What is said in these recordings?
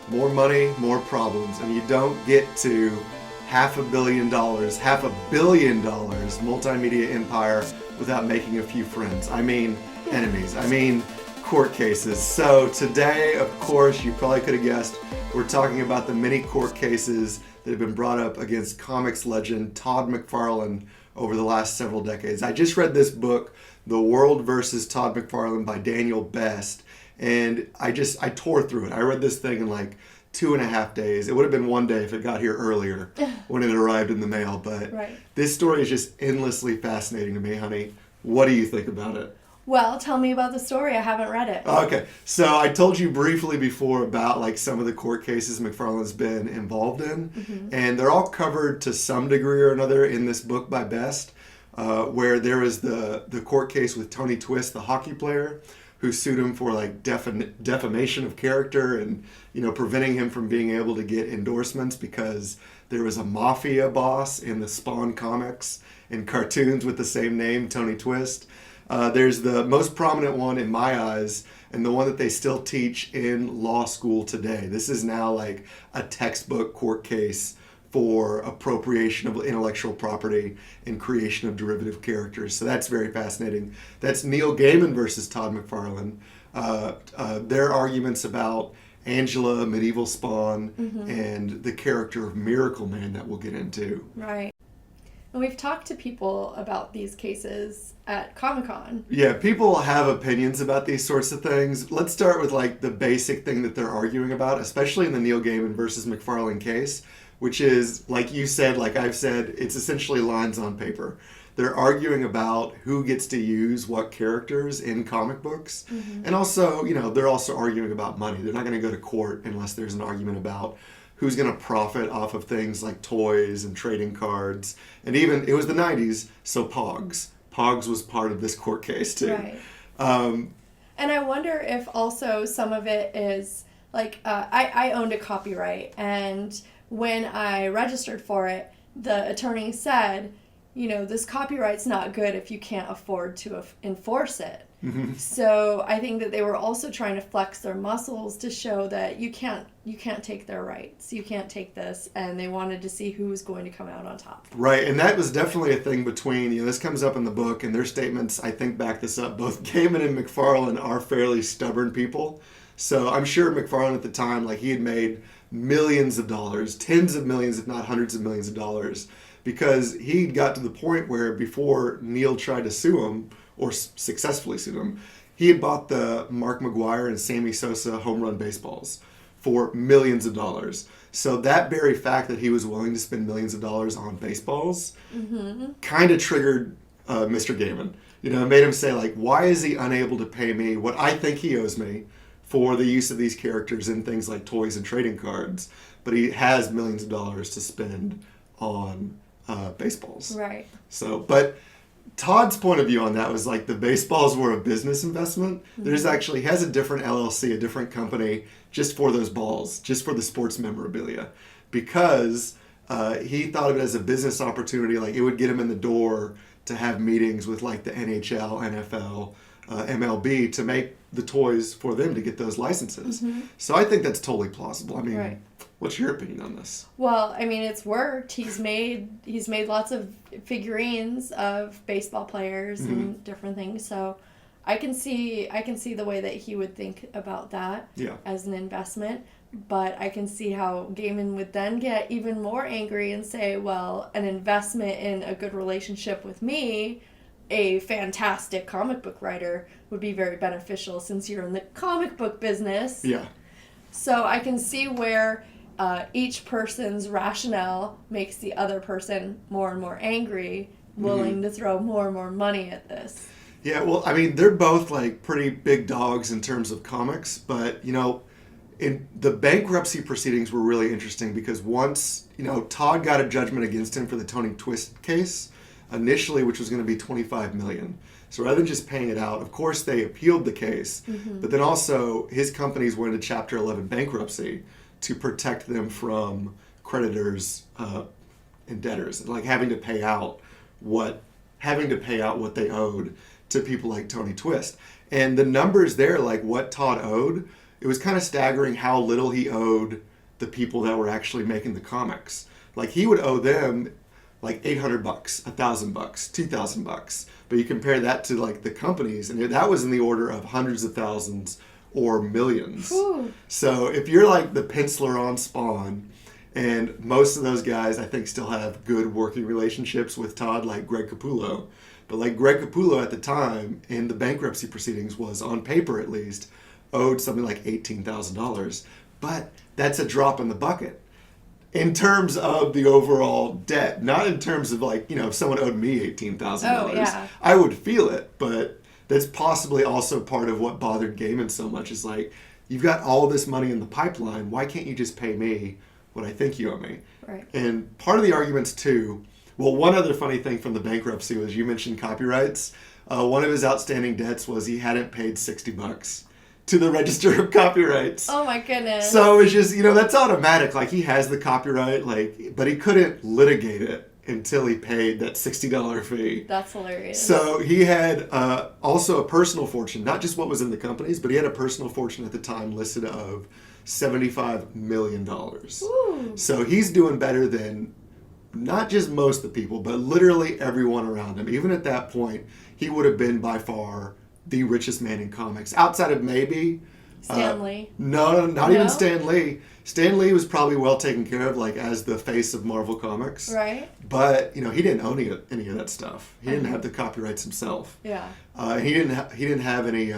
more money, more problems. And you don't get to $500 million, $500 million multimedia empire without making a few friends. I mean enemies. I mean court cases. So today, of course, you probably could have guessed, we're talking about the many court cases that have been brought up against comics legend Todd McFarlane over the last several decades. I just read this book, The World Versus Todd McFarlane by Daniel Best, and I tore through it. I read this thing in like 2.5 days. It would have been one day if it got here earlier when it arrived in the mail, but This story is just endlessly fascinating to me, honey. What do you think about it? Well, tell me about the story. I haven't read it. Okay, so I told you briefly before about like some of the court cases McFarlane's been involved in, and they're all covered to some degree or another in this book by Best, where there was the court case with Tony Twist, the hockey player, who sued him for like defamation of character and, you know, preventing him from being able to get endorsements because there was a mafia boss in the Spawn comics and cartoons with the same name, Tony Twist. There's the most prominent one in my eyes, and the one that they still teach in law school today. This is now like a textbook court case for appropriation of intellectual property and creation of derivative characters. So that's very fascinating. That's Neil Gaiman versus Todd McFarlane. Their arguments about Angela, medieval Spawn, and the character of Miracleman that we'll get into. Right. And we've talked to people about these cases at Comic-Con. Yeah, people have opinions about these sorts of things. Let's start with like the basic thing that they're arguing about, especially in the Neil Gaiman versus McFarlane case, which is, like you said, like I've said, it's essentially lines on paper. They're arguing about who gets to use what characters in comic books. And also, you know, they're also arguing about money. They're not going to go to court unless there's an argument about who's going to profit off of things like toys and trading cards. And even, it was the 90s, so Pogs. Pogs was part of this court case too. Right. And I wonder if also some of it is, like, I owned a copyright, and when I registered for it, the attorney said, you know, this copyright's not good if you can't afford to enforce it. So I think that they were also trying to flex their muscles to show that you can't take their rights. You can't take this, and they wanted to see who was going to come out on top. Right, and that was definitely a thing between, you know, this comes up in the book, and their statements, I think, back this up. Both Gaiman and McFarlane are fairly stubborn people. So I'm sure McFarlane at the time, like, he had made millions of dollars, tens of millions, if not hundreds of millions of dollars, because he got to the point where before Neil tried to sue him, or successfully sued him, he had bought the Mark McGwire and Sammy Sosa home run baseballs for millions of dollars. So that very fact that he was willing to spend millions of dollars on baseballs kind of triggered Mr. Gaiman. You know, it made him say, like, why is he unable to pay me what I think he owes me for the use of these characters in things like toys and trading cards, but he has millions of dollars to spend on baseballs. Right. So, but Todd's point of view on that was like the baseballs were a business investment. There's actually, he has a different LLC, a different company just for those balls, just for the sports memorabilia, because he thought of it as a business opportunity. Like, it would get him in the door to have meetings with like the NHL, NFL, MLB to make the toys for them to get those licenses. So I think that's totally plausible. I mean, what's your opinion on this? Well, I mean, it's worked. He's made lots of figurines of baseball players and different things. So I can see the way that he would think about that as an investment. But I can see how Gaiman would then get even more angry and say, well, an investment in a good relationship with me, a fantastic comic book writer, would be very beneficial since you're in the comic book business. Yeah. So I can see where each person's rationale makes the other person more and more angry, willing to throw more and more money at this. Yeah, well, I mean, they're both like pretty big dogs in terms of comics, but, you know, in the bankruptcy proceedings were really interesting because once, you know, Todd got a judgment against him for the Tony Twist case initially, which was going to be $25 million. So rather than just paying it out, of course they appealed the case, but then also his companies went into Chapter 11 bankruptcy to protect them from creditors and debtors, like having to pay out what they owed to people like Tony Twist. And the numbers there, like what Todd owed, it was kind of staggering how little he owed the people that were actually making the comics. Like, he would owe them like $800, $1,000, $2,000. But you compare that to like the companies, and that was in the order of hundreds of thousands or millions. Ooh. So if you're like the penciler on Spawn, and most of those guys I think still have good working relationships with Todd, like Greg Capullo. But like Greg Capullo at the time in the bankruptcy proceedings was, on paper at least, owed something like $18,000. But that's a drop in the bucket in terms of the overall debt, not in terms of like, if someone owed me $18,000, Oh, yeah. I would feel it. But that's possibly also part of what bothered Gaiman so much, is like, you've got all this money in the pipeline, why can't you just pay me what I think you owe me? Right. And part of the arguments too, well, one other funny thing from the bankruptcy was, you mentioned copyrights. One of his outstanding debts was he hadn't paid $60 to the Register of Copyrights. Oh my goodness. So it's just, that's automatic. Like, he has the copyright, but he couldn't litigate it until he paid that $60 fee. That's hilarious. So he had also a personal fortune, not just what was in the companies, but he had a personal fortune at the time listed of $75 million. Ooh. So he's doing better than not just most of the people, but literally everyone around him. Even at that point, he would have been by far the richest man in comics, outside of maybe Stan Lee. No, not even Stan Lee. Stan Lee was probably well taken care of, like, as the face of Marvel Comics. Right. But he didn't own any of that stuff. He didn't have the copyrights himself. Yeah. He didn't have any.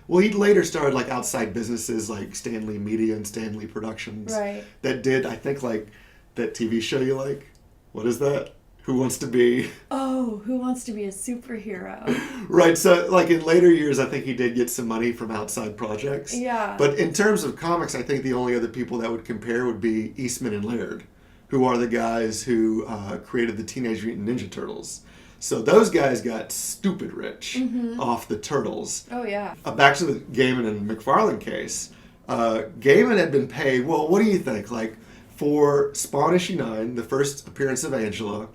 Well, he later started like outside businesses like Stan Lee Media and Stan Lee Productions. Right. That did, I think, like that TV show you like. What is that? Who Wants to Be? Oh, Who Wants to Be a Superhero? Right. So, like, in later years, I think he did get some money from outside projects. Yeah. But in terms of comics, I think the only other people that would compare would be Eastman and Laird, who are the guys who created the Teenage Mutant Ninja Turtles. So those guys got stupid rich off the Turtles. Oh, yeah. Back to the Gaiman and McFarlane case. Gaiman had been paid, well, what do you think? Like, for Spawn issue 9, the first appearance of Angela,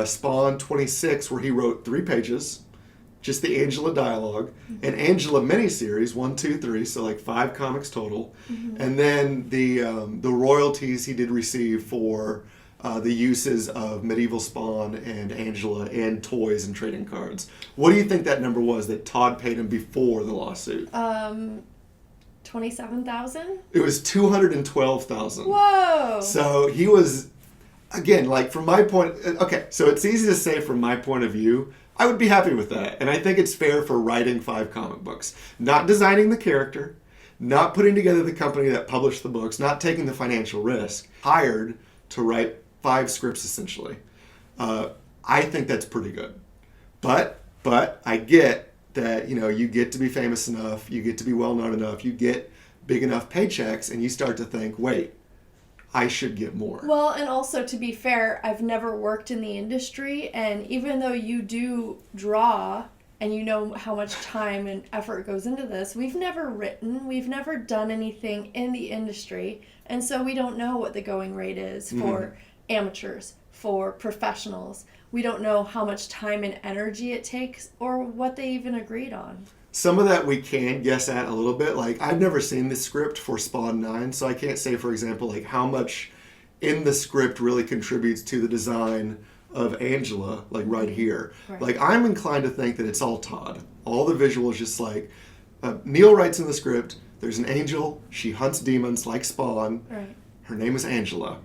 Spawn 26, where he wrote 3 pages, just the Angela dialogue, and Angela miniseries, 1, 2, 3, so like 5 comics total. And then the royalties he did receive for the uses of Medieval Spawn and Angela and toys and trading cards. What do you think that number was that Todd paid him before the lawsuit? $27,000? It was $212,000. Whoa! So he was, again, like, from my point, okay, so it's easy to say from my point of view, I would be happy with that. And I think it's fair for writing 5 comic books. Not designing the character, not putting together the company that published the books, not taking the financial risk, hired to write 5 scripts essentially. I think that's pretty good. But I get that, you get to be famous enough, you get to be well known enough, you get big enough paychecks, and you start to think, wait, I should get more. Well, and also, to be fair, I've never worked in the industry, and even though you do draw and you know how much time and effort goes into this, we've never written, we've never done anything in the industry, and so we don't know what the going rate is for amateurs, for professionals. We don't know how much time and energy it takes or what they even agreed on. Some of that we can guess at a little bit. Like, I've never seen the script for Spawn 9, so I can't say, for example, like how much in the script really contributes to the design of Angela, like right here. Right. Like, I'm inclined to think that it's all Todd. All the visuals, just like Neil writes in the script, there's an angel, she hunts demons like Spawn. Right. Her name is Angela.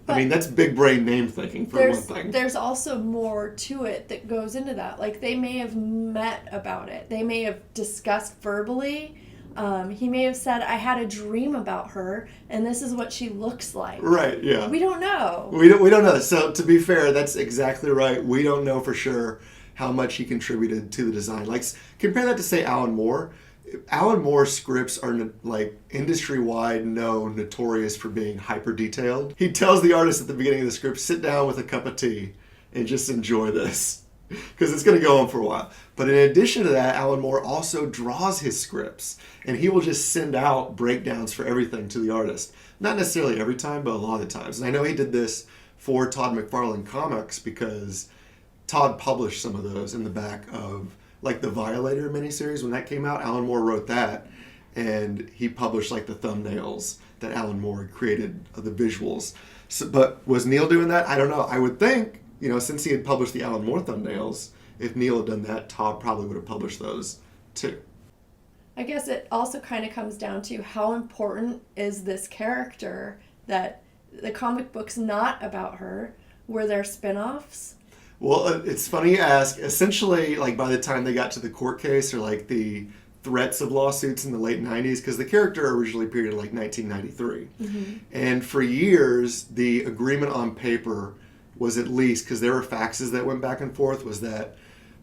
I mean, that's big brain name thinking for one thing. There's also more to it that goes into that. Like, they may have met about it. They may have discussed verbally. He may have said, I had a dream about her, and this is what she looks like. Right, yeah. We don't know. We don't know. So, to be fair, that's exactly right. We don't know for sure how much he contributed to the design. Like, compare that to, say, Alan Moore. Alan Moore's scripts are like industry-wide known, notorious for being hyper-detailed. He tells the artist at the beginning of the script, sit down with a cup of tea and just enjoy this, because it's going to go on for a while. But in addition to that, Alan Moore also draws his scripts, and he will just send out breakdowns for everything to the artist. Not necessarily every time, but a lot of the times. And I know he did this for Todd McFarlane comics because Todd published some of those in the back of, like, the Violator miniseries. When that came out, Alan Moore wrote that. and he published like the thumbnails that Alan Moore had created, the visuals. So, but was Neil doing that? I don't know. I would think, since he had published the Alan Moore thumbnails, if Neil had done that, Todd probably would have published those too. I guess it also kind of comes down to how important is this character that the comic book's not about her. Were there spin-offs? Well, it's funny you ask. Essentially, like by the time they got to the court case or like the threats of lawsuits in the late 90s, because the character originally appeared in like 1993. Mm-hmm. And for years, the agreement on paper was at least, because there were faxes that went back and forth, was that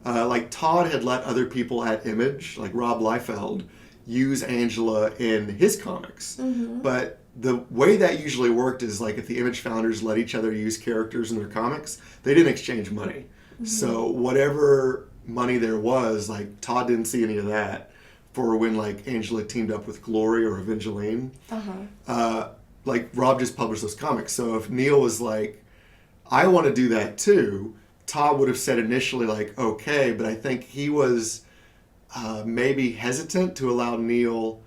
like Todd had let other people at Image, like Rob Liefeld, use Angela in his comics. Mm-hmm. But the way that usually worked is like if the Image founders let each other use characters in their comics, they didn't exchange money. Mm-hmm. So whatever money there was, like Todd didn't see any of that for when like Angela teamed up with Glory or Evangeline. Like Rob just published those comics. So if Neil was like, I want to do that too, Todd would have said initially like, okay, but I think he was maybe hesitant to allow Neil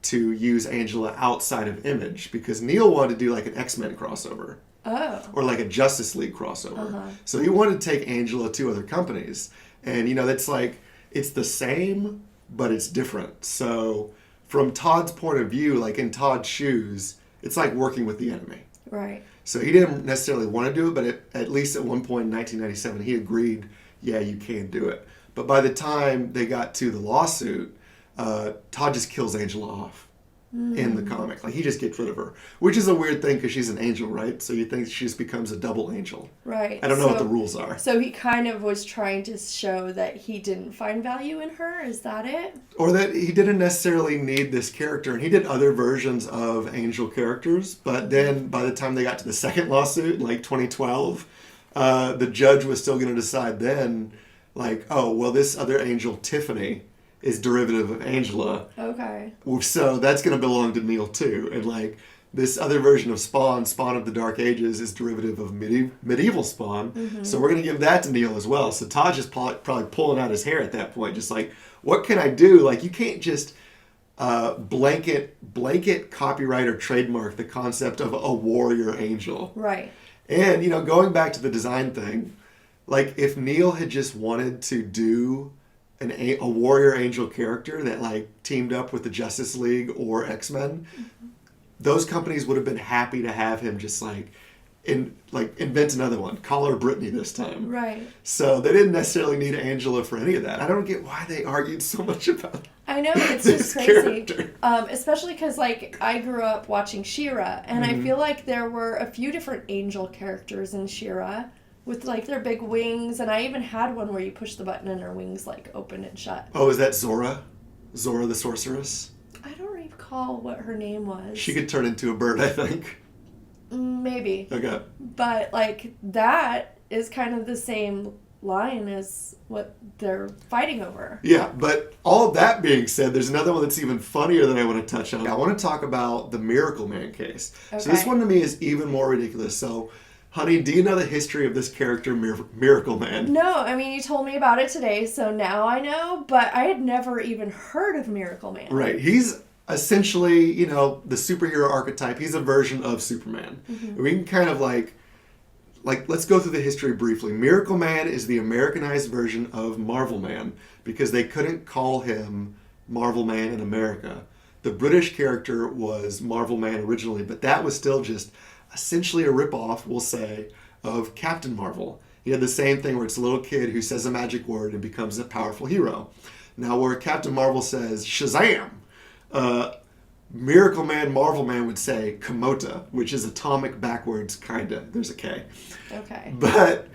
to use Angela outside of Image because Neil wanted to do like an X-Men crossover. Oh. Or like a Justice League crossover. So he wanted to take Angela to other companies. And, that's like, it's the same, but it's different. So from Todd's point of view, like in Todd's shoes, it's like working with the enemy. Right. So he didn't necessarily want to do it, but at least at one point in 1997, he agreed, yeah, you can do it. But by the time they got to the lawsuit, Todd just kills Angela off in the comic. Like, he just gets rid of her, which is a weird thing because she's an angel, right? So you think she just becomes a double angel. Right. I don't know what the rules are. So he kind of was trying to show that he didn't find value in her? Is that it? Or that he didn't necessarily need this character. And he did other versions of angel characters. But then by the time they got to the second lawsuit in like 2012, the judge was still going to decide then, like, oh, well, this other angel, Tiffany, is derivative of Angela. Okay. So that's going to belong to Neil too. And like this other version of Spawn of the Dark Ages, is derivative of medieval Spawn. Mm-hmm. So we're going to give that to Neil as well. So Todd's just probably pulling out his hair at that point. Just like, what can I do? Like, you can't just blanket copyright or trademark the concept of a warrior angel. Right. And, going back to the design thing, like if Neil had just wanted to do a warrior angel character that like teamed up with the Justice League or X-Men, those companies would have been happy to have him just invent another one. Call her Brittany this time. Right. So they didn't necessarily need Angela for any of that. I don't get why they argued so much about I know, it's just crazy. Especially because like I grew up watching She-Ra, and I feel like there were a few different angel characters in She-Ra with like their big wings, and I even had one where you push the button and her wings like open and shut. Oh, is that Zora? Zora the sorceress? I don't recall what her name was. She could turn into a bird, I think. Maybe. Okay. But like that is kind of the same line as what they're fighting over. Yeah, but all of that being said, there's another one that's even funnier that I want to touch on. I want to talk about the Miracleman case. Okay. So this one to me is even more ridiculous. So, honey, do you know the history of this character, Miracleman? No, I mean, you told me about it today, so now I know, but I had never even heard of Miracleman. Right. He's essentially, the superhero archetype. He's a version of Superman. Mm-hmm. We can kind of like, let's go through the history briefly. Miracleman is the Americanized version of Marvel Man because they couldn't call him Marvel Man in America. The British character was Marvel Man originally, but that was still just essentially a ripoff, we'll say, of Captain Marvel. He had the same thing where it's a little kid who says a magic word and becomes a powerful hero. Now, where Captain Marvel says Shazam, Miracleman, Marvel Man would say Komota, which is atomic backwards, kinda. There's a K. Okay. But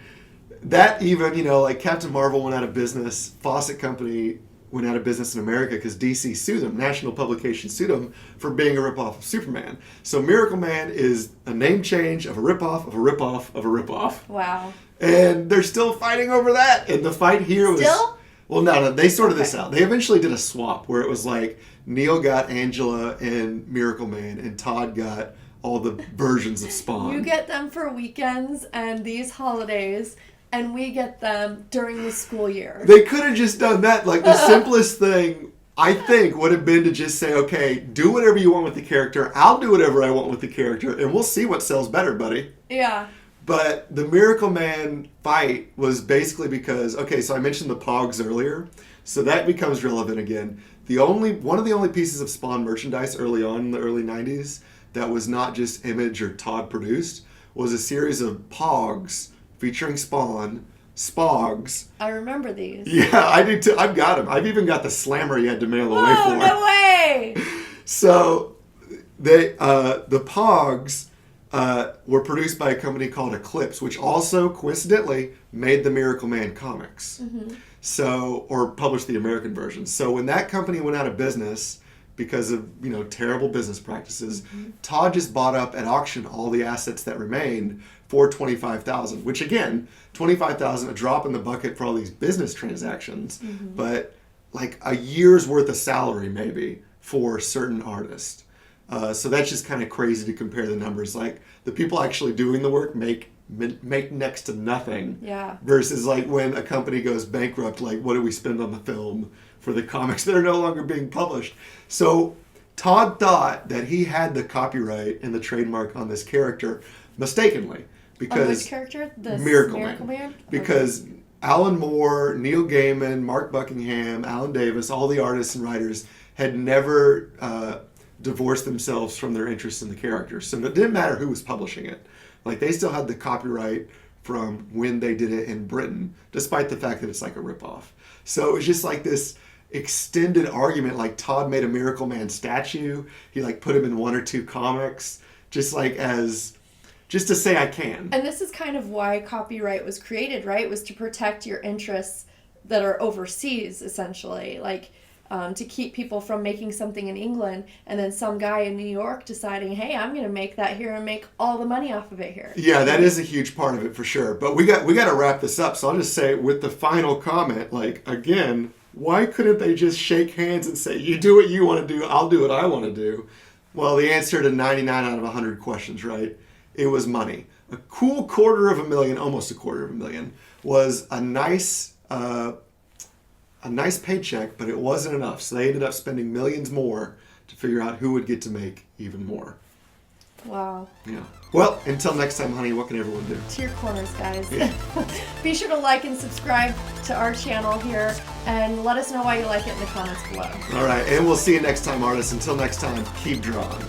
that even, like Captain Marvel went out of business, Fawcett Company went out of business in America because DC sued them, National Publication sued them for being a ripoff of Superman. So Miracleman is a name change of a ripoff of a ripoff of a ripoff. Wow. And they're still fighting over that. And the fight here was... Still? Well, no, they sorted this out. They eventually did a swap where it was like Neil got Angela and Miracleman and Todd got all the versions of Spawn. You get them for weekends and these holidays, and we get them during the school year. They could have just done that. Like, the simplest thing I think would have been to just say, okay, do whatever you want with the character. I'll do whatever I want with the character, and we'll see what sells better, buddy. Yeah. But the Miracleman fight was basically because, okay, so I mentioned the Pogs earlier, so that becomes relevant again. One of the only pieces of Spawn merchandise early on in the early 90s that was not just Image or Todd produced was a series of Pogs featuring Spawn, Spogs. I remember these. Yeah, I do too. I've got them. I've even got the slammer you had to mail away for. No way! So, the Pogs were produced by a company called Eclipse, which also, coincidentally, made the Miracleman comics. Mm-hmm. So, or published the American version. So when that company went out of business because of, terrible business practices, mm-hmm. Todd just bought up at auction all the assets that remained for $25,000, which again, $25,000, a drop in the bucket for all these business transactions, mm-hmm. but like a year's worth of salary maybe for certain artists. So that's just kind of crazy to compare the numbers. Like the people actually doing the work make next to nothing. Yeah. Versus like when a company goes bankrupt, like what do we spend on the film for the comics that are no longer being published? So Todd thought that he had the copyright and the trademark on this character mistakenly. Because on which character? The Miracleman. Because okay. Alan Moore, Neil Gaiman, Mark Buckingham, Alan Davis, all the artists and writers had never divorced themselves from their interest in the character. So it didn't matter who was publishing it. Like they still had the copyright from when they did it in Britain, despite the fact that it's like a ripoff. So it was just like this extended argument. Like Todd made a Miracleman statue. He like put him in one or two comics, just to say I can. And this is kind of why copyright was created, right? It was to protect your interests that are overseas, essentially. Like to keep people from making something in England and then some guy in New York deciding, hey, I'm going to make that here and make all the money off of it here. Yeah, that is a huge part of it for sure. But we got to wrap this up. So I'll just say with the final comment, like, again, why couldn't they just shake hands and say, you do what you want to do, I'll do what I want to do? Well, the answer to 99 out of 100 questions, right? It was money. A cool $250,000, almost $250,000, was a nice paycheck, but it wasn't enough. So they ended up spending millions more to figure out who would get to make even more. Wow. Yeah. Well, until next time, honey, what can everyone do? To your corners, guys. Yeah. Be sure to like and subscribe to our channel here, and let us know why you like it in the comments below. All right, and we'll see you next time, artists. Until next time, keep drawing.